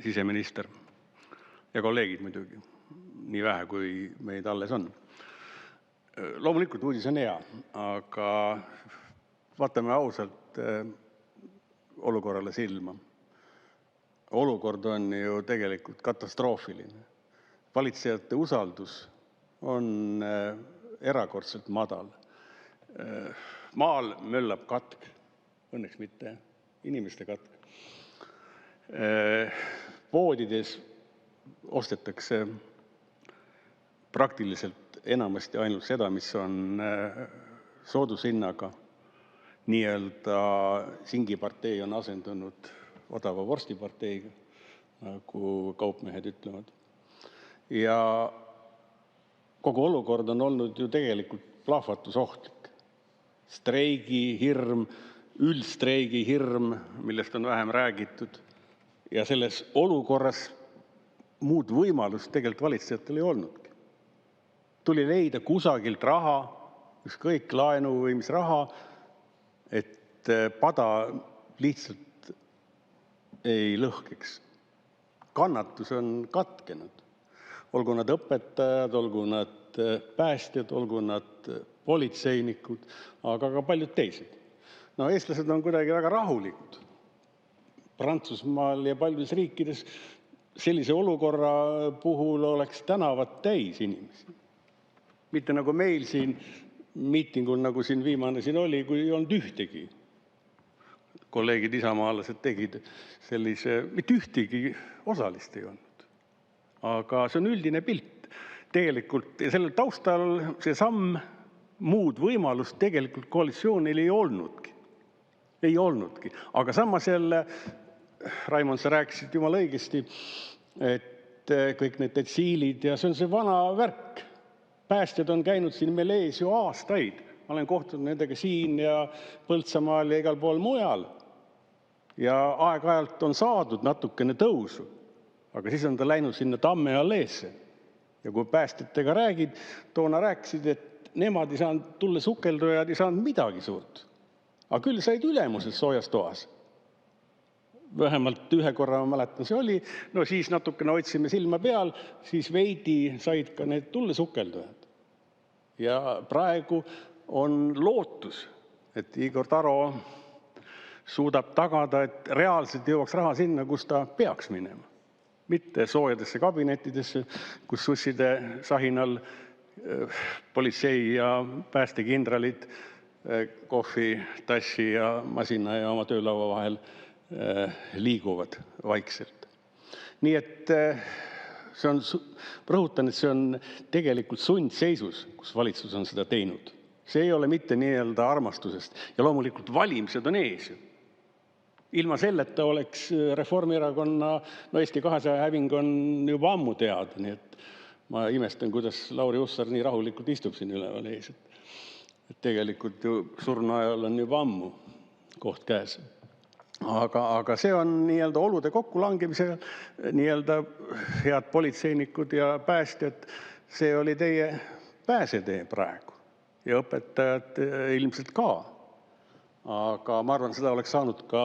siseminister ja kolleegid muidugi, nii vähe, kui meid alles on. Loomulikult uudis on hea, aga vaatame ausalt olukorrale silma. Olukord on ju tegelikult katastroofiline. Valitsejate usaldus on erakordselt madal. Maal möllab katk, õnneks mitte inimeste katk. Poodides ostetakse praktiliselt enamasti ainult seda, mis on soodushinnaga. Nii-öelda singipartei on asendunud odava vorstiparteiga, nagu kaupmehed ütlevad. Ja kogu olukord on olnud ju tegelikult plahvatusohtlik. Streigihirm, üldstreigihirm, millest on vähem räägitud. Ja selles olukorras muud võimalust tegelikult valitsejatel ei olnudki. Tuli leida kusagilt raha, ükskõik laenu või mis raha, et pada lihtsalt ei lõhkeks. Kannatus on katkenud. Olgu nad õpetajad, olgu nad päästjad, olgu nad politseinikud, aga ka paljud teised. No eestlased on kuidagi väga rahulikud. Prantsusmaal ja paljudes riikides sellise olukorra puhul oleks tänavad täis inimesi. Mitte nagu meil siin miitingul, nagu siin viimane siin oli, kui ei olnud ühtegi. Kolleegid isamaalased tegid sellise, mitte ühtegi osalist ei olnud. Aga see on üldine pilt. Tegelikult ja sellel taustal see samm muud võimalust tegelikult koalitsioonil ei olnudki. Ei olnudki. Aga samas jälle, Raimond, sa rääkisid jumala õigesti, et kõik need detsiilid ja see on see vana värk. Päästjad on käinud siin meil ees ju aastaid. Ma olen kohtunud nendega siin ja Põltsamaal ja igal pool mujal. Ja aeg-ajalt on saadud natukene tõusu, aga siis on ta läinud sinna Tamme alleesse. Ja kui päästjatega räägid, toona rääkisid, et nemad ei saanud tulla sukeldujad, ei saanud midagi suurt. Aga küll said ülemuses soojas toas. Vähemalt ühe korra ma mäletan, see oli, no siis natukene otsime silma peal, siis veidi said ka need tullesukeldujad. Ja praegu on lootus, et Igor Taro suudab tagada, et reaalselt jõuaks raha sinna, kus ta peaks minema. Mitte soojadesse kabinettidesse, kus susside sahinal politsei ja päästekindralid kohvi, tassi ja masina ja oma töölaua vahel liiguvad vaikselt. Nii et see on, rõhutan, et see on tegelikult sundseisus, kus valitsus on seda teinud. See ei ole mitte nii-öelda armastusest. Ja loomulikult valimised on ees. Ilma selleta oleks Reformierakonna, no Eesti 200 häving on juba ammu teada. Nii et ma imestan, kuidas Lauri Hussar nii rahulikult istub siin üleval ees. Et tegelikult ju surnuajal on juba ammu koht käes. Aga see on nii-öelda olude kokkulangemise, nii-öelda head politseinikud ja päästjad, see oli teie pääsetee praegu ja õpetajad ilmselt ka. Aga ma arvan, seda oleks saanud ka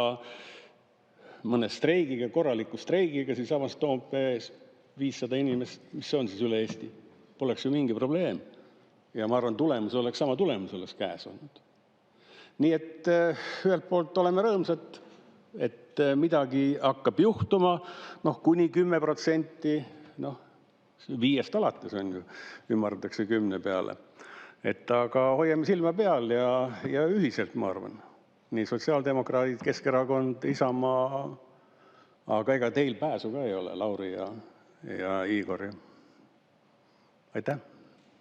mõne streigiga, korraliku streigiga, siis samas Toompees 500 inimest, mis on siis üle Eesti, poleks ju mingi probleem. Ja ma arvan, tulemus oleks sama tulemus oleks käes olnud. Nii et ühelt poolt oleme rõõmsad, et midagi hakkab juhtuma, kuni 10%, 5 alates on ju, ümardatakse 10 peale. Aga hoiame silma peal ja ühiselt, ma arvan. Nii sotsiaaldemokraadid, Keskerakond, Isamaa, aga ega teil pääsu ka ei ole, Lauri ja Igor. Aitäh!